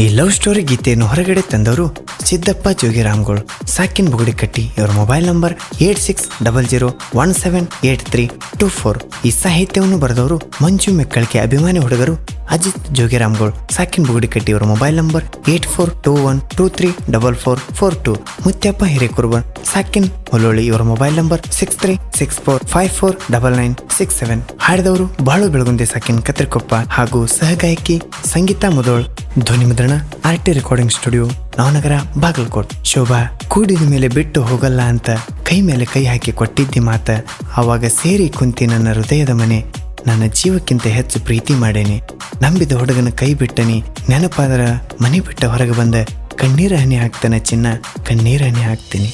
ಈ love story ಗೀತೆಯನ್ನು ಹೊರಗಡೆ ತಂದವರು ಸಿದ್ದಪ್ಪ ಜೋಗಿರಾಮ್ಗಳು, ಸಾಕಿನ್ ಬುಗುಡಿಕಟ್ಟಿ. ಇವರ ಮೊಬೈಲ್ ನಂಬರ್ 8600178324. ಈ ಸಾಹಿತ್ಯವನ್ನು ಬರೆದವರು ಮಂಜು ಮೆಕ್ಕಳಿಕೆ ಅಭಿಮಾನಿ ಹುಡುಗರು ಅಜಿತ್ ಜೋಗಿರಾಮ್ಗಳು, ಸಾಕಿನ್ ಬುಗುಡಿಕಟ್ಟಿ. ಇವರ ಮೊಬೈಲ್ ನಂಬರ್ 8421234442. ಮುತ್ಯಪ್ಪ ಹಿರೇಕುರ್ಬನ್, ಸಾಕಿನ್ ಹೊಲೋಳಿ. ಇವರ ಮೊಬೈಲ್ ನಂಬರ್ 6364549967. ಹಾಡಿದವರು ಬಾಳು ಬೆಳಗುಂದೆ, ಸಾಕಿನ್ ಕತ್ರಿಕೊಪ್ಪ ಹಾಗೂ ಸಹಗಾಯಕಿ ಸಂಗೀತಾ ಮುದೋಳ್. ಧ್ವನಿ ಮುದ್ರಣ RT recording studio, Navanagar, Bagalkot. Shobha, ಕೂಡಿದ ಮೇಲೆ ಬಿಟ್ಟು ಹೋಗಲ್ಲ ಅಂತ ಕೈ ಮೇಲೆ ಕೈ ಹಾಕಿ ಕೊಟ್ಟಿದ್ದಿ ಮಾತ. ಆವಾಗ ಸೇರಿ ಕುಂತಿ ನನ್ನ ಹೃದಯದ ಮನೆ, ನನ್ನ ಜೀವಕ್ಕಿಂತ ಹೆಚ್ಚು ಪ್ರೀತಿ ಮಾಡೇನೆ. ನಂಬಿದ ಹುಡುಗನ ಕೈ ಬಿಟ್ಟನಿ, ನೆನಪಾದರ ಮನೆ ಬಿಟ್ಟ ಹೊರಗೆ ಬಂದ. ಕಣ್ಣೀರ ಹನಿ ಹಾಕ್ತಾನೆ ಚಿನ್ನ, ಕಣ್ಣೀರ ಹನಿ ಹಾಕ್ತೀನಿ.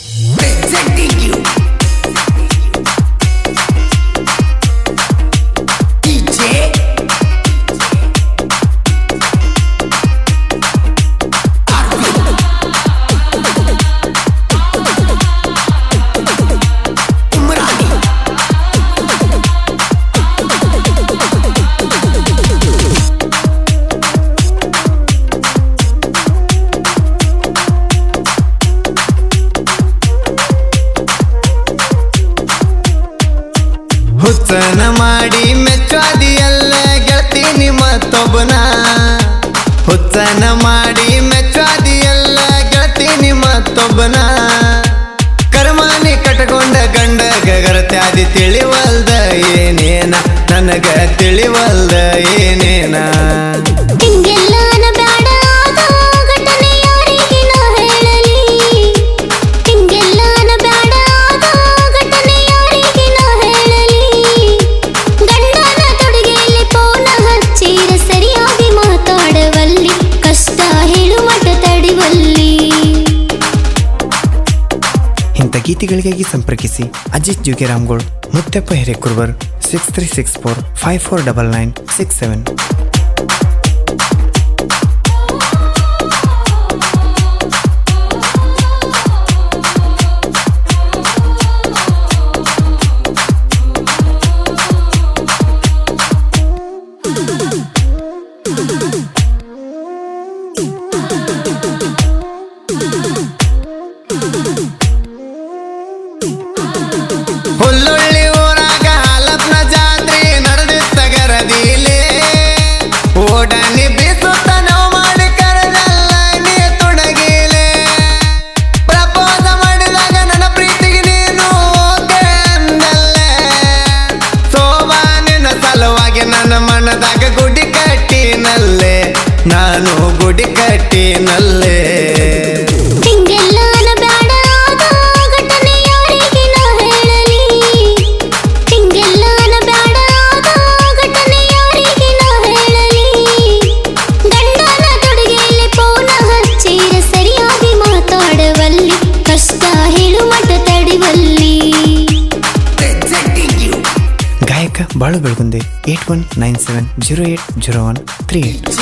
ಹುಚ್ಚನ ಮಾಡಿ ಮೆಚ್ಚಾದಿಯಲ್ಲ ಗೆಳತೀನಿ ಮತ್ತೊಬ್ಬನ. ಹುಚ್ಚನ ಮಾಡಿ ಮೆಚ್ಚಾದಿಯಲ್ಲ ಗೆಳತೀನಿ ಮತ್ತೊಬ್ಬನ. ಕರ್ಮಾನಿ ಕಟ್ಕೊಂಡ ಗಂಡ ಗಗರತ್ಯಾದಿ ತಿಳಿವಲ್ದ ಏನೇನ, ನನಗ ತಿಳಿವಲ್ದ ಏನೇನ. ಇಂಥ ಗೀತೆಗಳಿಗಾಗಿ ಸಂಪರ್ಕಿಸಿ ಅಜಿತ್ ಜೋಗಿರಾಮ್ಗಳು, ಮುತ್ತಪ್ಪ ಹಿರೇಕುರ್ಬರ್, 6364549967. ಹುಲ್ಲುಳ್ಳಿ ಊರಾಗ ಹಾಲಪ್ನ ಜಾತ್ರೆ ನಡೆದಿತ್ತ ಗರದಿಲೆ. ಓಡನಿ ಬೀಸುತ್ತ ನಾವು ಮಾಡಿ ಕರೆದಲ್ಲ ನೀ ತುಡಗಿಲೆ. ಪ್ರಪೋಸ ಮಾಡಿದಾಗ ನನ್ನ ಪ್ರೀತಿಗೆ ನೀನು ಓಕೆ ಅಂದಲ್ಲೇ. ಸೋಬಾನಿನ ಸಲುವಾಗಿ ನನ್ನ ಮನದಾಗ ಗುಡಿ ಕಟ್ಟಿನಲ್ಲೇ, ನಾನು ಗುಡಿ ಕಟ್ಟಿನಲ್ಲೇ. ಗಾಯಕ ಬಾಳು ಬೆಳಗುಂದೆ, 8197080138.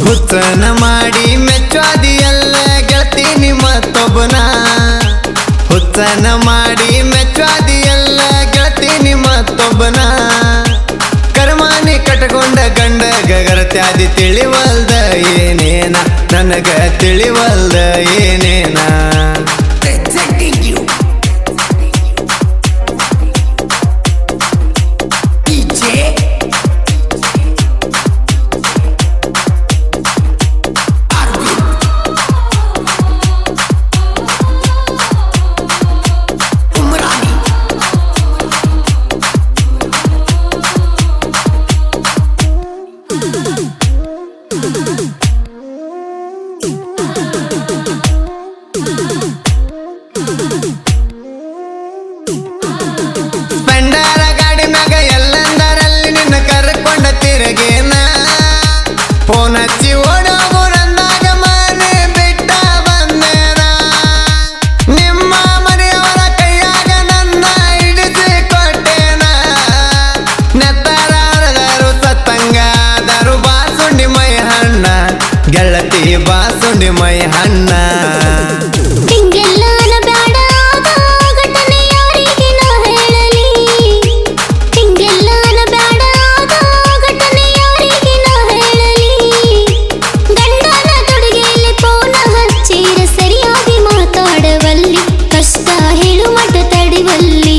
ಹುಚ್ಚನ ಮಾಡಿ ಮೆಚ್ಚಾದಿಯಲ್ಲ ಗೆಳತೀನಿ ಮತ್ತೊಬ್ಬನ. ಹುಚ್ಚನ ಮಾಡಿ ಮೆಚ್ಚಾದಿಯಲ್ಲ ಗೆಳತೀನಿ ಮತ್ತೊಬ್ಬನ. ಕರ್ಮಾನಿ ಕಟ್ಕೊಂಡ ಗಂಡ ಗಗರತ್ಯಾದಿ ತಿಳಿವಲ್ದ ಏನೇನ, ನನಗ ತಿಳಿವಲ್ದ ಏನೇನ. ಮಂದಿ ಮೈ ಹಣ್ಣ. ಹಿಂಗೆಲ್ಲಾನ ಬ್ಯಾಡ ಘಟನೆ ಯಾರಿಗೆ ನಾ ಹೇಳಲಿ. ಹಿಂಗೆಲ್ಲಾನ ಬ್ಯಾಡ ಘಟನೆ ಯಾರಿಗೆ ನಾ ಹೇಳಲಿ. ಗಂಡನ ತೊಡುಗೆಯಲ್ಲಿ ಫೋನ ಹಚ್ಚಿರ ಸರಿಯಾಗಿ ಮಾತಾಡವಲ್ಲಿ, ಕಷ್ಟ ಹೇಳು ಮಟ ತಡಿವಲ್ಲಿ.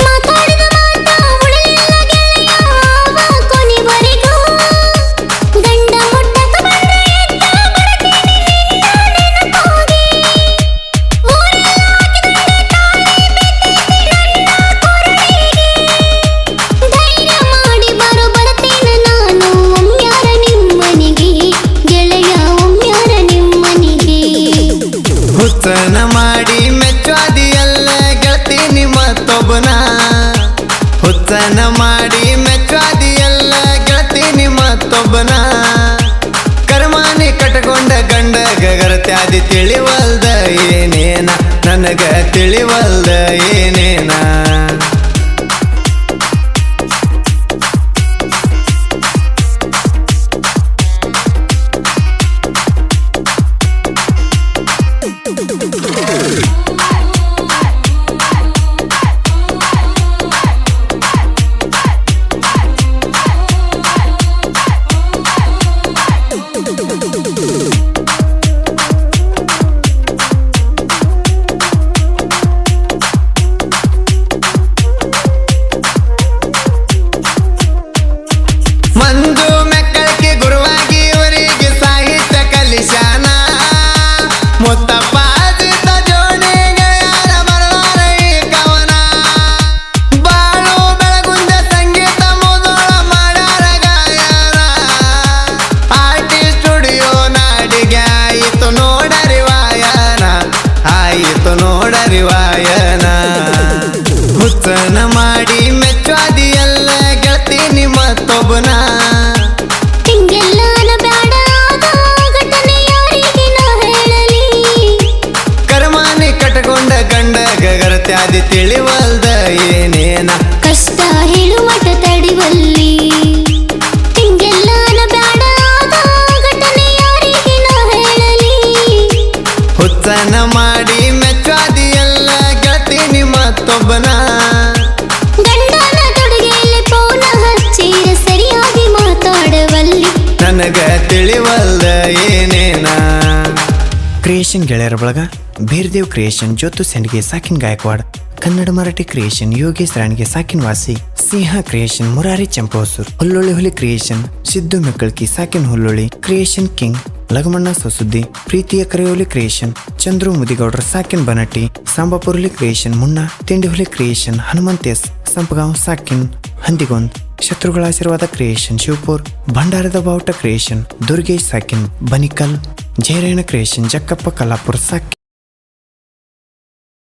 ಮಾತಾಡಿದ ಮಾತ ಉಳಿಲಿಲ್ಲ ಗೆಳೆಯ ಅವ ಕೊನೆವರೆಗೂ. ಗಂಡ ಮುಟ್ಟಕ ಬಂದ್ರೆ ಎದ್ದ ಬರ್ತೀನಿ ನಿನ್ನ ನೆನಪಾಗಿ. ಊರೆಲ್ಲ ಹಾಕಿದಂಗೆ ತಾಳಿ ಬಿದ್ದೈತಿ ನನ್ನ ಕೊರಳಿಗೆ. ಧೈರ್ಯ ಮಾಡಿ ಬರ್ತೀನಿ ನಾನು ಒಮ್ಮ್ಯಾರ ನಿಮ್ಮನಿಗೆ. ಗೆಳೆಯ ಒಮ್ಮ್ಯಾರ ನಿಮ್ಮನಿಗೆ. ಹುಚ್ಚನ ಮಾಡಿ ಮೆಚ್ಚಾದಿಯಲ್ಲ ಗೆಳತೀನಿ ಮತ್ತೊಬ್ಬನ. ಹುಚ್ಚನ ಮಾಡಿ ಮೆಚ್ಚಾದಿಯಲ್ಲ ಗೆಳತೀನಿ ಮತ್ತೊಬ್ಬನ. ಕರ್ಮಾನಿ ಕಟ್ಕೊಂಡ ಗಂಡ ಗಗರತ್ಯಾದಿ ತಿಳಿವಲ್ದ ಏನೇನ, ನನಗ ತಿಳಿವಲ್ದ ಏನೇನ. ಮಂದು ಮೆಕ್ಕಳಿಗೆ ಗುರುವಾಗಿ ಇವರಿಗೆ ಸಾಹಿತ್ಯ ಕಲಿಶಾನ. ಮುತ್ತಪ್ಪ ಅಜಿತ ಜೋಡಿ ಗೆಳೆಯರ ಬರಲಾರ ಈ ಕವನ. ಬಾಳು ಬೆಳಗುಂದ ಸಂಗೀತ ಮುದೋಳ ಮಾಡ್ಯಾರ ಗಾಯನ. ಆರ್ಟಿ ಸ್ಟುಡಿಯೋ ನಾಡಿಗೆ ಆಯಿತು ನೋಡರಿ ವಾಯನ, ಆಯಿತು ನೋಡರಿ ವಾಯನ. ಹುಚ್ಚನ ಮಾಡಿ ಮೆಚ್ಚಾದಿಯಲ್ಲ ಗೆಳತೀನಿ ಮತ್ತೊಬ್ಬನ. ಹಿಂಗೆಲ್ಲಾನ ಬ್ಯಾಡ ಘಟನೆ ಯಾರಿಗೆ ನಾ ಹೇಳಲಿ. ಕರ್ಮಾನಿ ಕಟ್ಕೊಂಡ ಗಂಡ ಗಗರತ್ಯಾದಿ ತಿಳಿವಲ್ದ ಏನೇನ. ಕಷ್ಟ ಹೇಳು ಮಟ ತಡಿವಲ್ಲಿ. ಹಿಂಗೆಲ್ಲಾನ ಬ್ಯಾಡ ಘಟನೆ ಯಾರಿಗೆ ನಾ ಹೇಳಲಿ. ಹುಚ್ಚನ ಮಾಡಿ ಮೆಚ್ಚಾದಿಯಲ್ಲ ಗೆಳತೀನಿ ಮತ್ತೊಬ್ಬನ. ಗಂಡನ ತೊಡುಗೆಯಲ್ಲಿ ಫೋನ ಹಚ್ಚಿರ ಸರಿಯಾಗಿ ಮಾತಾಡವಲ್ಲಿ, ನನಗ ತಿಳಿವಲ್ದ ಏನೇನ. ಕ್ರಿಯೇಷನ್ ಗೆಳೆಯರ ಬಳಗ ಭೀರ್ದೇವ್ ಕ್ರಿಯೇಷನ್, ಜ್ಯೋತು ಸೆಂಡ್ಗೆ ಸಾಕಿನ್ ಗಾಯಕ್ವಾಡ್, ಕನ್ನಡ ಮರಾಠಿ ಕ್ರಿಯೇಷನ್ ಯೋಗೇಶ್ ರಾಣಿಗೆ ಸಾಕಿನ್ ವಾಸಿ, ಸಿಂಹ ಕ್ರಿಯೇಷನ್ ಮುರಾರಿ ಚಂಪೋಸೂರ್, ಹುಲ್ಲೊಳ್ಳಿ ಹುಲಿ ಕ್ರಿಯೇಷನ್ ಸಿದ್ದು ಮೆಕ್ಕಳ್ಕಿ ಸಾಕಿನ್ ಹುಲ್ಲೊಳ್ಳಿ ಕ್ರಿಯೇಷನ್ ಕಿಂಗ್ ಲಗಮಣ್ಣ ಸೊಸುದ್ದಿ, ಪ್ರೀತಿಯ ಕರೆಯೋಲಿ ಕ್ರಿಯೇಷನ್ ಚಂದ್ರು ಮುದಿಗೌಡ್ರ ಸಾಕಿನ್ ಬನಟ್ಟಿ, ಸಾಂಬಾಪುರ್ಲಿ ಕ್ರಿಯೇಷನ್ ಮುನ್ನ, ತಿಂಡಿ ಹುಲಿ ಕ್ರಿಯೇಷನ್ ಹನುಮಂತ್ ಎಸ್ ಸಂಪಗಾಂವ್ ಸಾಕಿನ್ ಹಂದಿಗೊಂದ್, ಶತ್ರುಗಳ ಆಶೀರ್ವಾದ ಕ್ರಿಯೇಷನ್ ಶಿವಪುರ್, ಭಂಡಾರದ ಬಾವುಟ ಕ್ರಿಯೇಷನ್ ದುರ್ಗೇಶ್ ಸಾಕಿನ್ ಬನಿಕಲ್, ಜಯರೇಣ ಕ್ರಿಯೇಷನ್ ಜಕ್ಕಪ್ಪ ಕಲಾಪುರ್ ಸಾಕಿನ್.